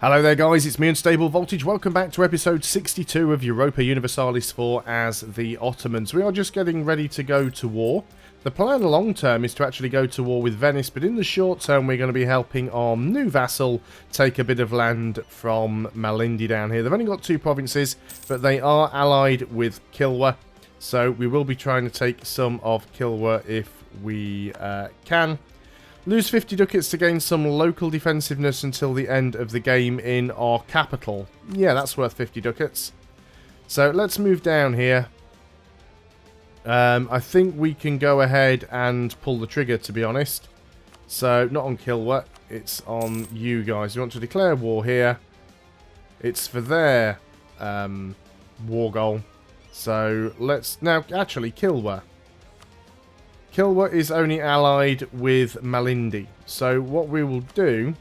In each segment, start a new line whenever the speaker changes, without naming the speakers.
Hello there guys, it's me Unstable Voltage. Welcome back to episode 62 of Europa Universalis 4 as the Ottomans. We are just getting ready to go to war. The plan long term is to actually go to war with Venice, but in the short term we're going to be helping our new vassal take a bit of land from Malindi down here. They've only got 2 provinces, but they are allied with Kilwa. So we will be trying to take some of Kilwa if we can. Lose 50 ducats to gain some local defensiveness until the end of the game in our capital. Yeah, that's worth 50 ducats. So let's move down here. I think we can go ahead and pull the trigger, to be honest. So, not on Kilwa, it's on you guys. You want to declare war here. It's for their war goal. So, let's... Now, actually, Kilwa. Kilwa is only allied with Malindi. So what we will do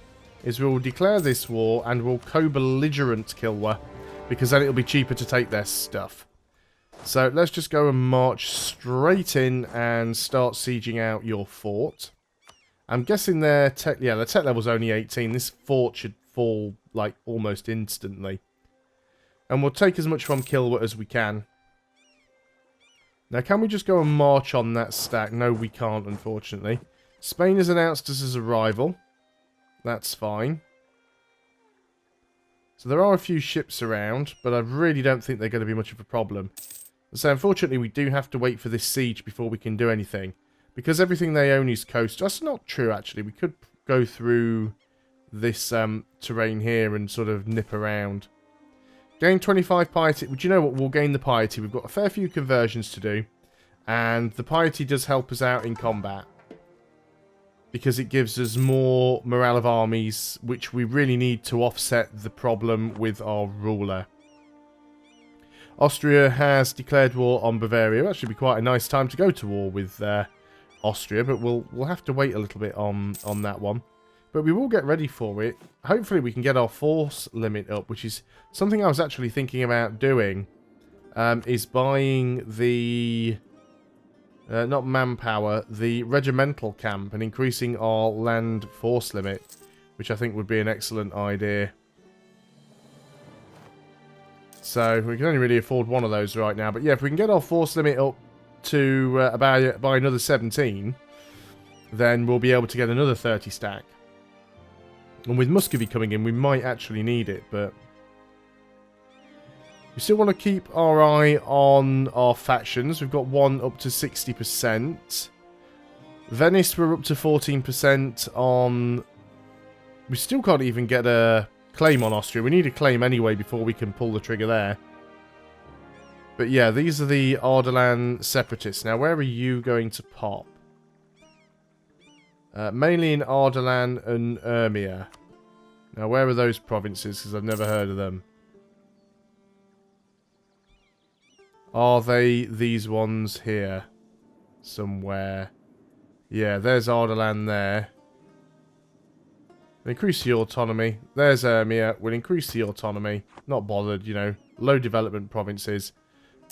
is we will declare this war and we'll co-belligerent Kilwa, because then it'll be cheaper to take their stuff. So let's just go and march straight in and start sieging out your fort. I'm guessing their tech level's only 18. This fort should fall like almost instantly. And we'll take as much from Kilwa as we can. Now, can we just go and march on that stack? No, we can't, unfortunately. Spain has announced us as a rival. That's fine. So there are a few ships around, but I really don't think they're going to be much of a problem. So, unfortunately, we do have to wait for this siege before we can do anything. Because everything they own is coast. That's not true, actually. We could go through this terrain here and sort of nip around. Gain 25 piety. Do you know what? We'll gain the piety. We've got a fair few conversions to do. And the piety does help us out in combat. Because it gives us more morale of armies, which we really need to offset the problem with our ruler. Austria has declared war on Bavaria. It'll actually be quite a nice time to go to war with Austria, but we'll have to wait a little bit on that one. But we will get ready for it. Hopefully we can get our force limit up, which is something I was actually thinking about doing. Is buying the... not manpower, the regimental camp and increasing our land force limit. Which I think would be an excellent idea. So we can only really afford one of those right now. But yeah, if we can get our force limit up to by another 17, then we'll be able to get another 30 stack. And with Muscovy coming in, we might actually need it, but... We still want to keep our eye on our factions. We've got one up to 60%. Venice, we're up to 14% on... We still can't even get a claim on Austria. We need a claim anyway before we can pull the trigger there. But yeah, these are the Ardalan separatists. Now, where are you going to pop? Mainly in Ardalan and Urmia. Now, where are those provinces? Because I've never heard of them. Are they these ones here? Somewhere. Yeah, there's Ardalan there. Increase the autonomy. There's Urmia. We'll increase the autonomy. Not bothered, you know. Low development provinces.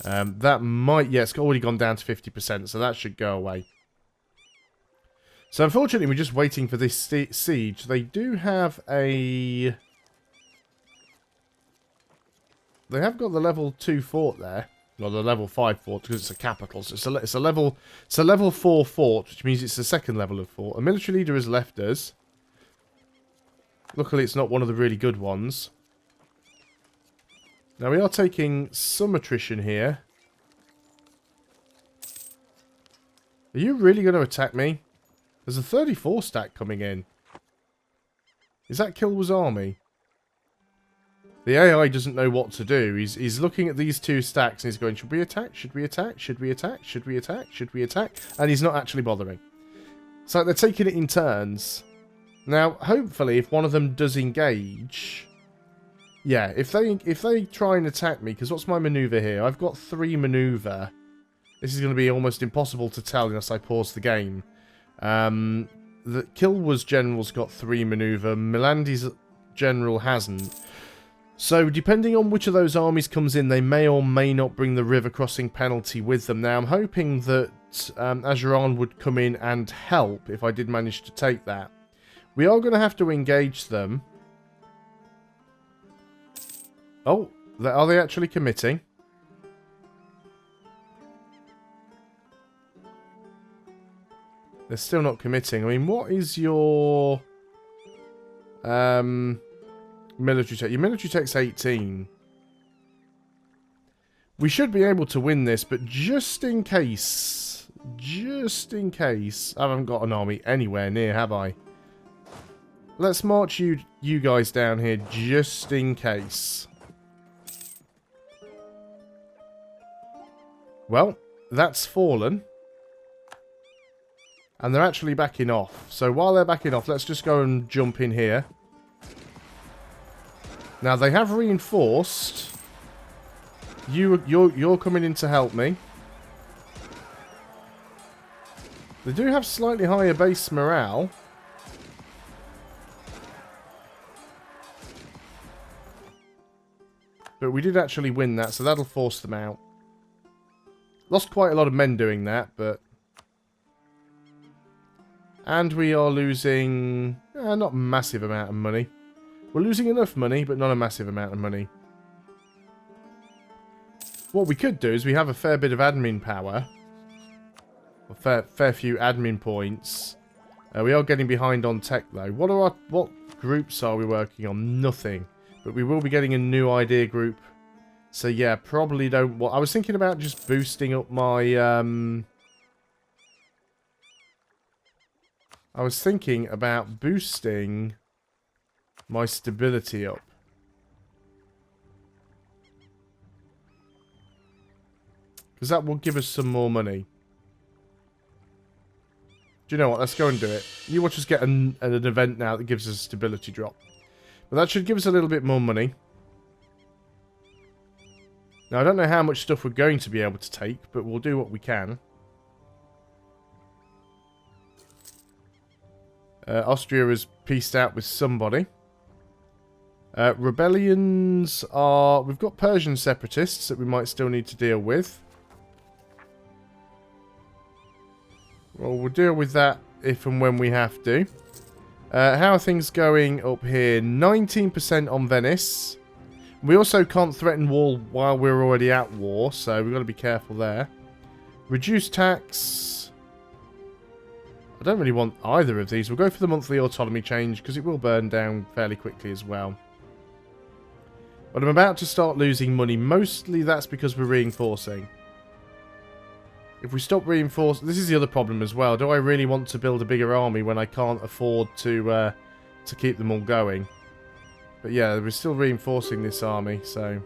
That might... Yeah, it's already gone down to 50%, so that should go away. So unfortunately, we're just waiting for this siege. They do have a... They have got the level 2 fort there. Or the level 5 fort, because it's a capital. So it's a level 4 fort, which means it's the second level of fort. A military leader has left us. Luckily, it's not one of the really good ones. Now, we are taking some attrition here. Are you really going to attack me? There's a 34 stack coming in. Is that Kilwa's army? The AI doesn't know what to do. He's looking at these 2 stacks and he's going, should we attack? Should we attack? Should we attack? Should we attack? Should we attack? And he's not actually bothering. It's like they're taking it in turns. Now, hopefully, if one of them does engage... Yeah, if they try and attack me, because what's my maneuver here? I've got 3 maneuver. This is going to be almost impossible to tell unless I pause the game. The Kilwa's general's got 3 maneuver. Milandi's general hasn't. So, depending on which of those armies comes in, they may or may not bring the river crossing penalty with them. Now, I'm hoping that Ajuran would come in and help if I did manage to take that. We are going to have to engage them. Oh, are they actually committing? They're still not committing. I mean, what is your military tech? Your military tech's 18. We should be able to win this, but just in case, I haven't got an army anywhere near, have I? Let's march you guys down here just in case. Well, that's fallen. And they're actually backing off. So while they're backing off, let's just go and jump in here. Now, they have reinforced. You're coming in to help me. They do have slightly higher base morale. But we did actually win that, so that'll force them out. Lost quite a lot of men doing that, but... And we are losing... not a massive amount of money. We're losing enough money, but not a massive amount of money. What we could do is we have a fair bit of admin power. A fair few admin points. We are getting behind on tech, though. What groups are we working on? Nothing. But we will be getting a new idea group. So, yeah, probably don't... Well, I was thinking about just boosting up my... I was thinking about boosting my stability up. Because that will give us some more money. Do you know what? Let's go and do it. You watch us get an event now that gives us a stability drop. But that should give us a little bit more money. Now, I don't know how much stuff we're going to be able to take, but we'll do what we can. Austria has peaced out with somebody. Rebellions are... We've got Persian separatists that we might still need to deal with. Well, we'll deal with that if and when we have to. How are things going up here? 19% on Venice. We also can't threaten war while we're already at war, so we've got to be careful there. Reduce tax. I don't really want either of these. We'll go for the monthly autonomy change because it will burn down fairly quickly as well. But I'm about to start losing money. Mostly that's because we're reinforcing. If we stop reinforcing... This is the other problem as well. Do I really want to build a bigger army when I can't afford to keep them all going? But yeah, we're still reinforcing this army, so...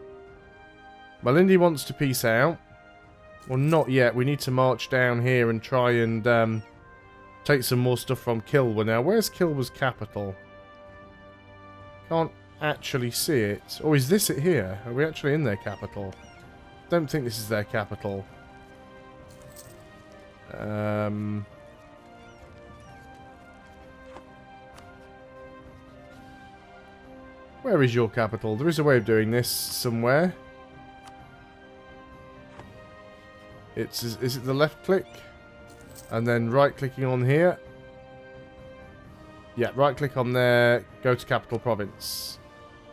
Malindi wants to peace out. Well, not yet. We need to march down here and try and take some more stuff from Kilwa. Now, where's Kilwa's capital? Can't actually see it. Or is this it here? Are we actually in their capital? Don't think this is their capital. Where is your capital? There is a way of doing this somewhere. Is it the left click? And then right clicking on here. Yeah, right click on there. Go to capital province.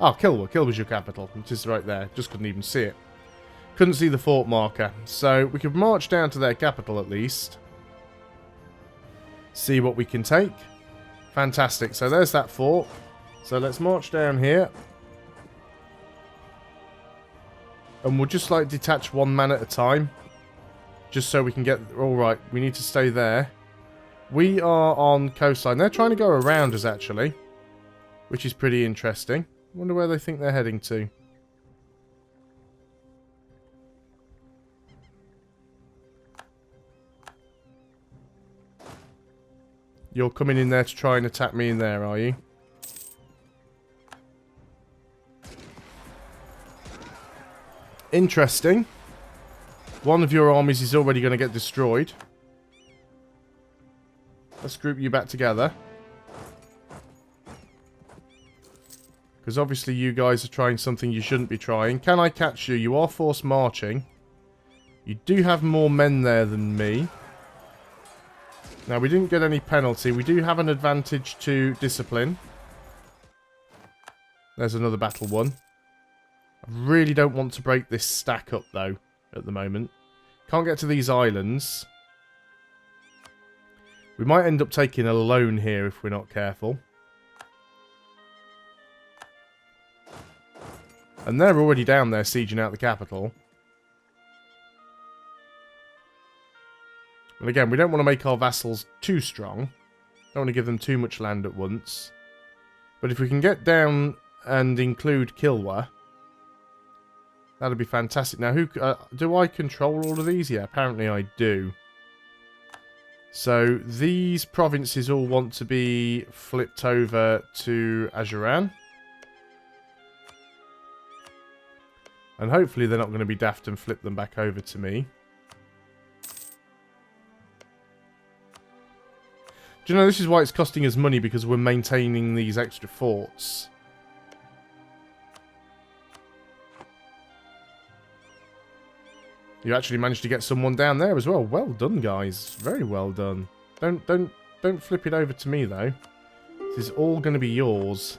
Oh, Kilwa. Kilwa's your capital. It is right there. Just couldn't even see it. Couldn't see the fort marker. So we could march down to their capital at least. See what we can take. Fantastic. So there's that fort. So let's march down here. And we'll just like detach one man at a time. Just so we can get... Alright, we need to stay there. We are on coastline. They're trying to go around us actually. Which is pretty interesting. Wonder where they think they're heading to. You're coming in there to try and attack me in there, are you? Interesting. One of your armies is already going to get destroyed. Let's group you back together. Because obviously you guys are trying something you shouldn't be trying. Can I catch you? You are forced marching. You do have more men there than me. Now, we didn't get any penalty. We do have an advantage to discipline. There's another battle won. I really don't want to break this stack up, though, at the moment. Can't get to these islands. We might end up taking a loan here if we're not careful. And they're already down there sieging out the capital. And again, we don't want to make our vassals too strong. Don't want to give them too much land at once. But if we can get down and include Kilwa, that'd be fantastic. Now, who do I control all of these? Yeah, apparently I do. So, these provinces all want to be flipped over to Ajuran. And hopefully they're not going to be daft and flip them back over to me. Do you know, this is why it's costing us money, because we're maintaining these extra forts. You actually managed to get someone down there as well. Well done, guys. Very well done. Don't flip it over to me, though. This is all going to be yours.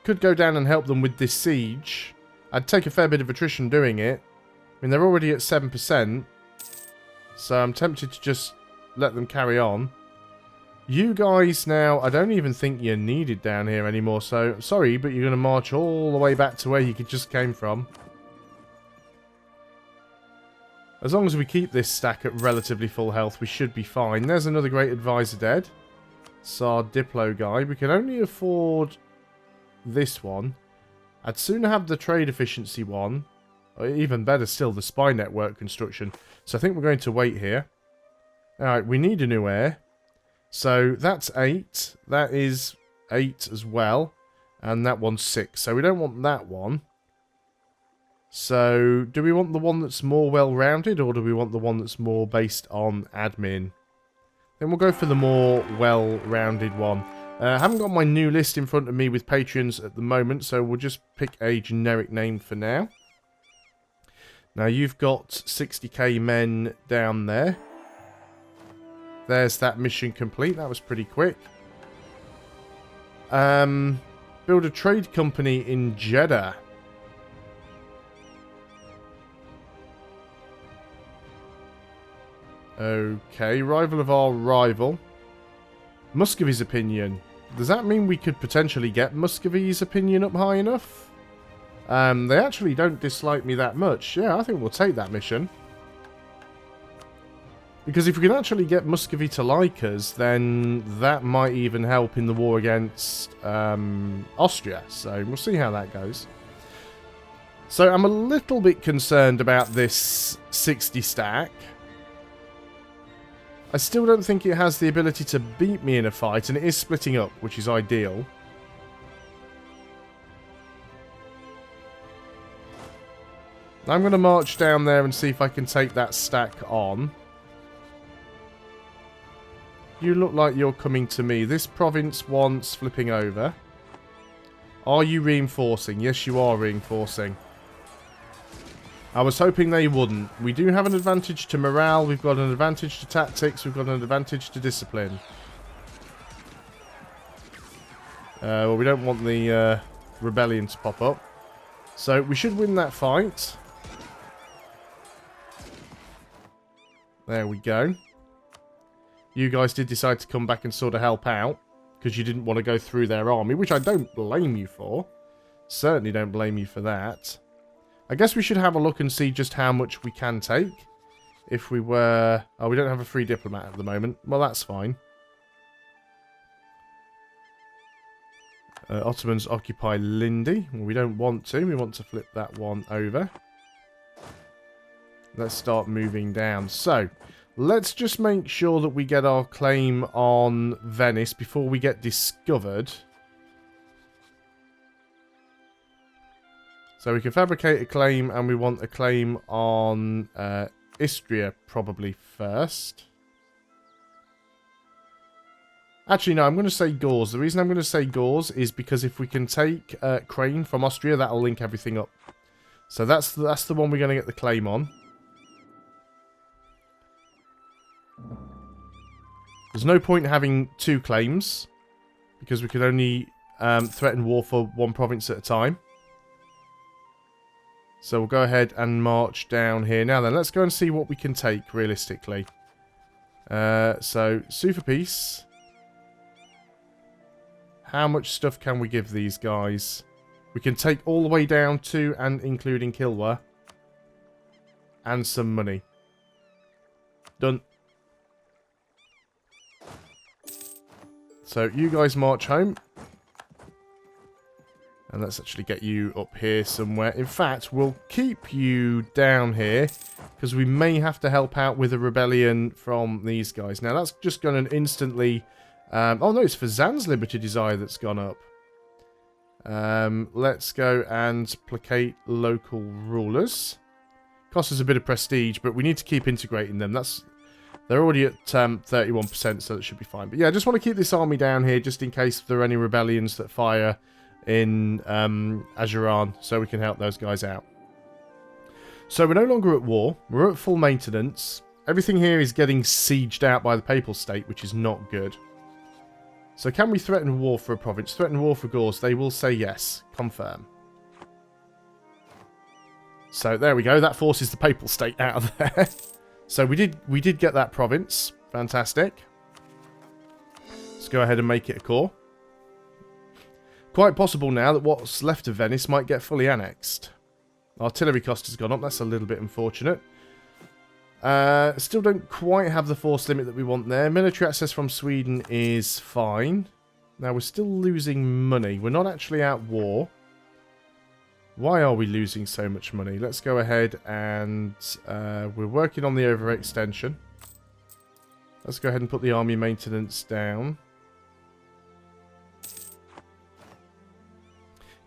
Could go down and help them with this siege. I'd take a fair bit of attrition doing it. I mean, they're already at 7%. So I'm tempted to just let them carry on. You guys now, I don't even think you're needed down here anymore. So, sorry, but you're going to march all the way back to where you just came from. As long as we keep this stack at relatively full health, we should be fine. There's another great advisor dead. Tsar Diplo guy. We can only afford this one. I'd sooner have the trade efficiency one. Or even better still, the spy network construction. So I think we're going to wait here. Alright, we need a new heir. So that's 8. That is 8 as well. And that one's 6. So we don't want that one. So do we want the one that's more well-rounded, or do we want the one that's more based on admin? Then we'll go for the more well-rounded one. I haven't got my new list in front of me with patrons at the moment, so we'll just pick a generic name for now. Now, you've got 60k men down there. There's that mission complete. That was pretty quick. Build a trade company in Jeddah. Okay, rival of our rival. Muscovy's opinion. Does that mean we could potentially get Muscovy's opinion up high enough? They actually don't dislike me that much. Yeah, I think we'll take that mission. Because if we can actually get Muscovy to like us, then that might even help in the war against Austria. So we'll see how that goes. So I'm a little bit concerned about this 60 stack. I still don't think it has the ability to beat me in a fight, and it is splitting up, which is ideal. I'm going to march down there and see if I can take that stack on. You look like you're coming to me. This province wants flipping over. Are you reinforcing? Yes, you are reinforcing. I was hoping they wouldn't. We do have an advantage to morale. We've got an advantage to tactics. We've got an advantage to discipline. Well, we don't want the rebellion to pop up. So we should win that fight. There we go. You guys did decide to come back and sort of help out, because you didn't want to go through their army, which I don't blame you for. Certainly don't blame you for that. I guess we should have a look and see just how much we can take. If we were... Oh, we don't have a free diplomat at the moment. Well, that's fine. Ottomans occupy Lindy. We don't want to. We want to flip that one over. Let's start moving down. So, let's just make sure that we get our claim on Venice before we get discovered. So we can fabricate a claim, and we want a claim on Istria probably first. Actually, no, I'm going to say Gauls. The reason I'm going to say Gauls is because if we can take Crane from Austria, that'll link everything up. So that's the one we're going to get the claim on. There's no point having 2 claims, because we could only threaten war for one province at a time. So we'll go ahead and march down here. Now then, let's go and see what we can take realistically. So, sue for peace. How much stuff can we give these guys? We can take all the way down to and including Kilwa. And some money. Done. So, you guys march home. And let's actually get you up here somewhere. In fact, we'll keep you down here. Because we may have to help out with a rebellion from these guys. Now, that's just going to instantly... oh, no, it's for Zan's Liberty Desire that's gone up. Let's go and placate local rulers. Costs us a bit of prestige, but we need to keep integrating them. They're already at 31%, so that should be fine. But yeah, I just want to keep this army down here, just in case there are any rebellions that fire in Ajuran, so we can help those guys out. So we're no longer at war. We're at full maintenance. Everything here is getting sieged out by the Papal State, which is not good. So can we threaten war for a province? Threaten war for Gauls? They will say yes. Confirm. So there we go. That forces the Papal State out of there. So we did get that province. Fantastic. Let's go ahead and make it a core. Quite possible now that what's left of Venice might get fully annexed. Artillery cost has gone up. That's a little bit unfortunate. Still don't quite have the force limit that we want there. Military access from Sweden is fine. Now, we're still losing money. We're not actually at war. Why are we losing so much money? Let's go ahead and... we're working on the overextension. Let's go ahead and put the army maintenance down.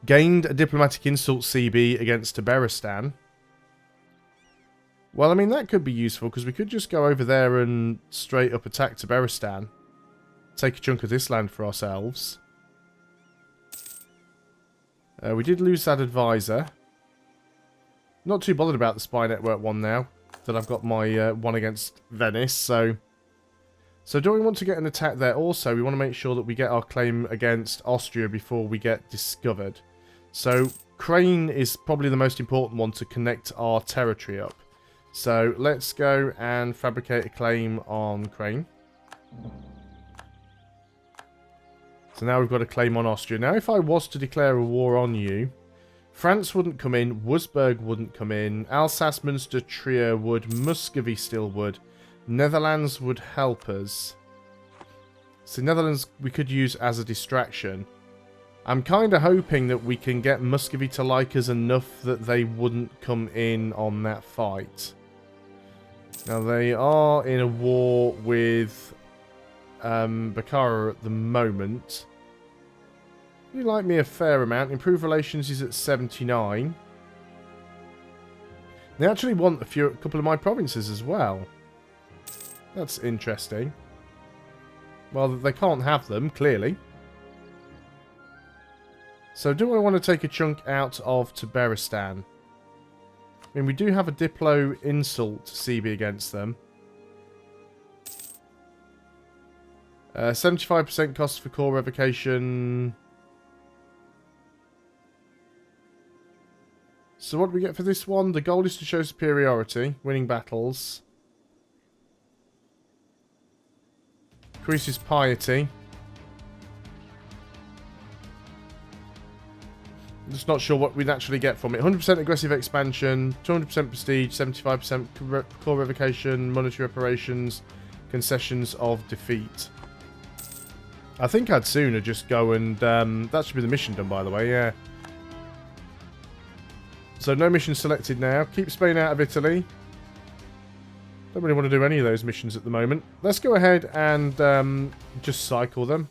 Gained a diplomatic insult CB against Tabaristan. Well, I mean, that could be useful, because we could just go over there and straight up attack Tabaristan. Take a chunk of this land for ourselves. We did lose that advisor. Not too bothered about the spy network one now, that I've got my one against Venice, so do we want to get an attack there? Also, we want to make sure that we get our claim against Austria before we get discovered. So, Crane is probably the most important one to connect our territory up. So, let's go and fabricate a claim on Crane. So now we've got a claim on Austria. Now, if I was to declare a war on you, France wouldn't come in, Wurzburg wouldn't come in, Alsace, Munster, Trier would, Muscovy still would, Netherlands would help us. So Netherlands we could use as a distraction. I'm kind of hoping that we can get Muscovy to like us enough that they wouldn't come in on that fight. Now, they are in a war with Bukhara at the moment. You like me a fair amount. Improved relations is at 79. They actually want a couple of my provinces as well. That's interesting. Well, they can't have them, clearly. So, do I want to take a chunk out of Tabaristan? I mean, we do have a Diplo insult CB against them. 75% cost for core revocation. So what do we get for this one? The goal is to show superiority, winning battles. Increases piety. I'm just not sure what we'd actually get from it. 100% aggressive expansion, 200% prestige, 75% core revocation, monetary reparations, concessions of defeat. I think I'd sooner just go and... that should be the mission done, by the way, yeah. So no mission selected now. Keep Spain out of Italy. Don't really want to do any of those missions at the moment. Let's go ahead and just cycle them.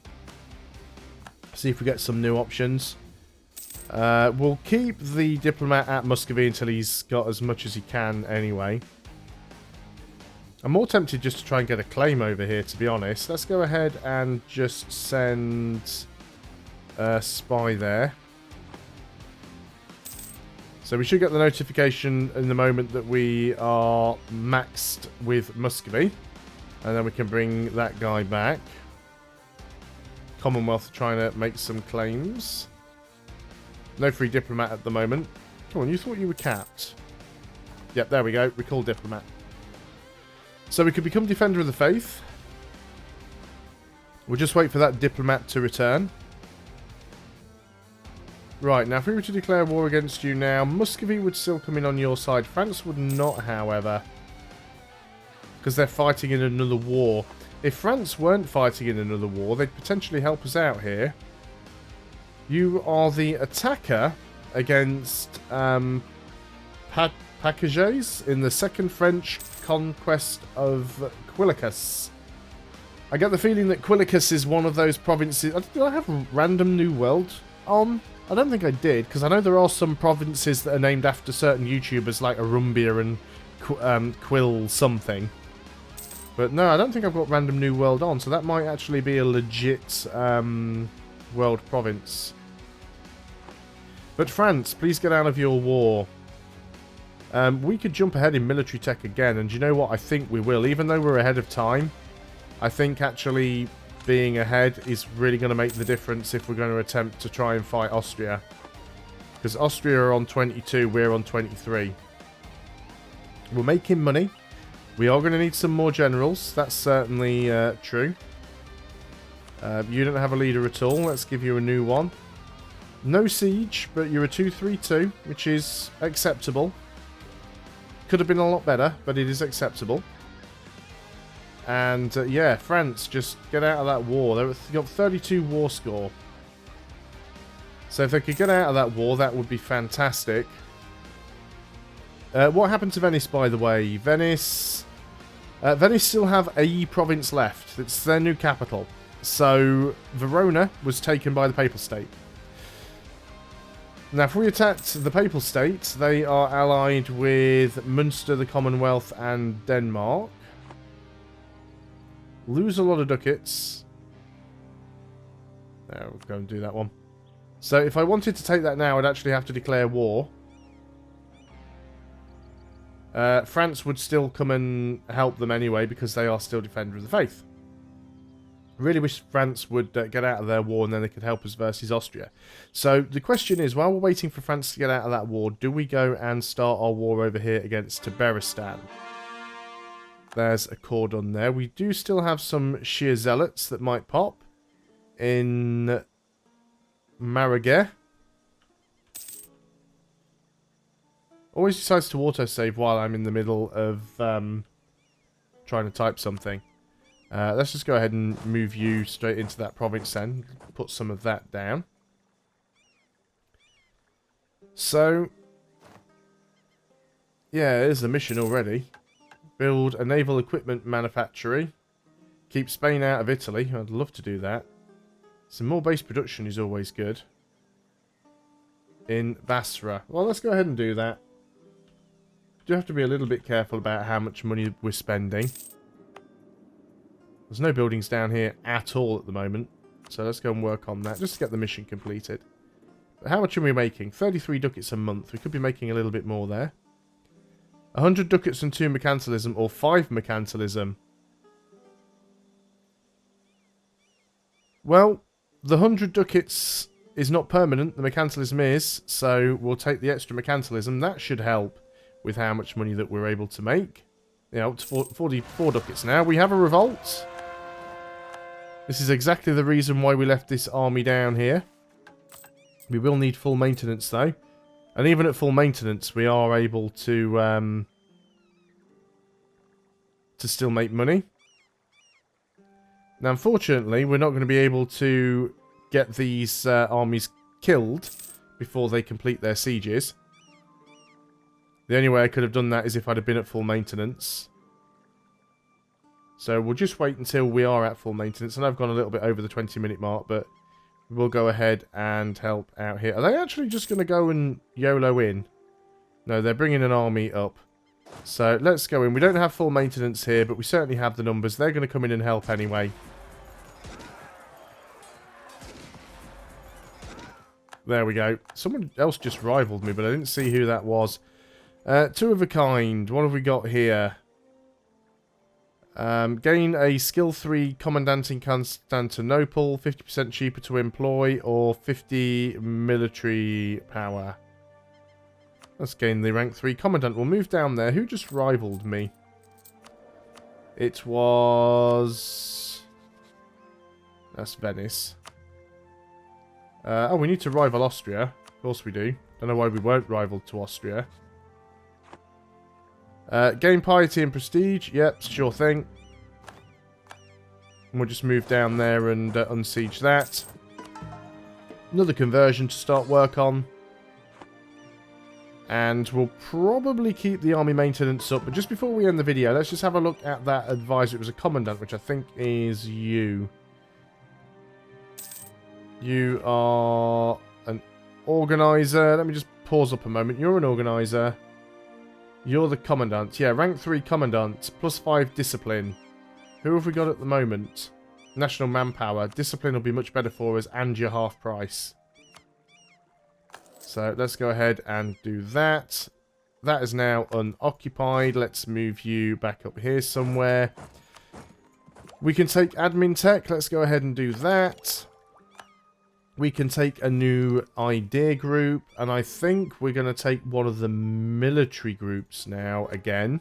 See if we get some new options. We'll keep the diplomat at Muscovy until he's got as much as he can anyway. I'm more tempted just to try and get a claim over here, to be honest. Let's go ahead and just send a spy there. So we should get the notification in the moment that we are maxed with Muscovy. And then we can bring that guy back. Commonwealth are trying to make some claims. No free diplomat at the moment. Come on, you thought you were capped. Yep, there we go. Recall diplomat. So we could become Defender of the Faith. We'll just wait for that diplomat to return. Right, now if we were to declare war against you now, Muscovy would still come in on your side. France would not, however. Because they're fighting in another war. If France weren't fighting in another war, they'd potentially help us out here. You are the attacker against Packages in the Second French Conquest of Quilicus. I get the feeling that Quilicus is one of those provinces... Did I have a random new world on? I don't think I did, because I know there are some provinces that are named after certain YouTubers like Arumbia and Quill something. But no, I don't think I've got random new world on, so that might actually be a legit world province. But France, please get out of your war. We could jump ahead in military tech again, and you know what? I think we will. Even though we're ahead of time, I think actually being ahead is really going to make the difference if we're going to attempt to try and fight Austria. Because Austria are on 22, we're on 23. We're making money. We are going to need some more generals. That's certainly true. You don't have a leader at all. Let's give you a new one. No siege, but you're a 232, which is acceptable. Could have been a lot better, but it is acceptable. And yeah, France, just get out of that war. They've got 32 war score. So if they could get out of that war, that would be fantastic. What happened to Venice, by the way? Venice still have a province left. It's their new capital. So Verona was taken by the Papal State. Now, if we attacked the Papal State, they are allied with Munster, the Commonwealth, and Denmark. Lose a lot of ducats. There, we'll go and do that one. So, if I wanted to take that now, I'd actually have to declare war. France would still come and help them anyway, because they are still Defender of the Faith. Really wish France would get out of their war and then they could help us versus Austria. So the question is, while we're waiting for France to get out of that war, do we go and start our war over here against Tiberistan? There's a cordon there. We do still have some Shia Zealots that might pop in Marageh. Always decides to autosave while I'm in the middle of trying to type something. Let's just go ahead and move you straight into that province then. Put some of that down. So, yeah, there's the mission already. Build a naval equipment manufactory. Keep Spain out of Italy. I'd love to do that. Some more base production is always good. In Basra. Well, let's go ahead and do that. Do have to be a little bit careful about how much money we're spending. There's no buildings down here at all at the moment. So let's go and work on that, just to get the mission completed. But how much are we making? 33 ducats a month. We could be making a little bit more there. 100 ducats and 2 mercantilism, or 5 mercantilism. Well, the 100 ducats is not permanent. The mercantilism is. So we'll take the extra mercantilism. That should help with how much money that we're able to make. Yeah, up to 44 ducats now. We have a revolt. This is exactly the reason why we left this army down here. We will need full maintenance though. And even at full maintenance, we are able to still make money. Now, unfortunately, we're not going to be able to get these armies killed before they complete their sieges. The only way I could have done that is if I'd have been at full maintenance. So we'll just wait until we are at full maintenance. And I've gone a little bit over the 20-minute mark, but we'll go ahead and help out here. Are they actually just going to go and YOLO in? No, they're bringing an army up. So let's go in. We don't have full maintenance here, but we certainly have the numbers. They're going to come in and help anyway. There we go. Someone else just rivaled me, but I didn't see who that was. Two of a kind. What have we got here? Gain a skill 3 commandant in Constantinople, 50% cheaper to employ, or 50 military power. Let's gain the rank 3 commandant. We'll move down there. Who just rivaled me? It was... That's Venice. Oh, we need to rival Austria. Of course we do. Don't know why we weren't rival to Austria. Gain piety and prestige. Yep, sure thing. And we'll just move down there and unsiege that. Another conversion to start work on. And we'll probably keep the army maintenance up. But just before we end the video, let's just have a look at that advisor. It was a commandant, which I think is you. You are an organizer. Let me just pause up a moment. You're an organizer. You're the commandant. Yeah, rank 3 commandant. Plus 5 discipline. Who have we got at the moment? National manpower. Discipline will be much better for us and you're half price. So let's go ahead and do that. That is now unoccupied. Let's move you back up here somewhere. We can take admin tech. Let's go ahead and do that. We can take a new idea group. And I think we're going to take one of the military groups now again.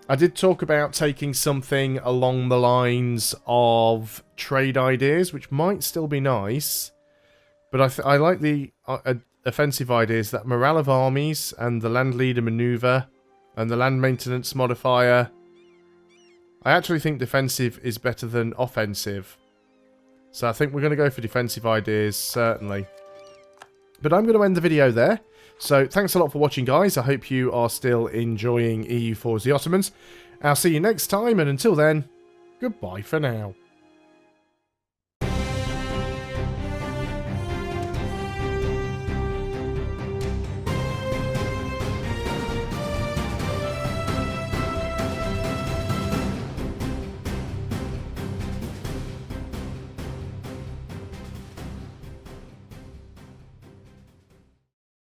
I did talk about taking something along the lines of trade ideas, which might still be nice. But I like the offensive ideas, that morale of armies and the land leader maneuver and the land maintenance modifier. I actually think defensive is better than offensive. So I think we're going to go for defensive ideas, certainly. But I'm going to end the video there. So thanks a lot for watching, guys. I hope you are still enjoying EU4's The Ottomans. I'll see you next time, and until then, goodbye for now.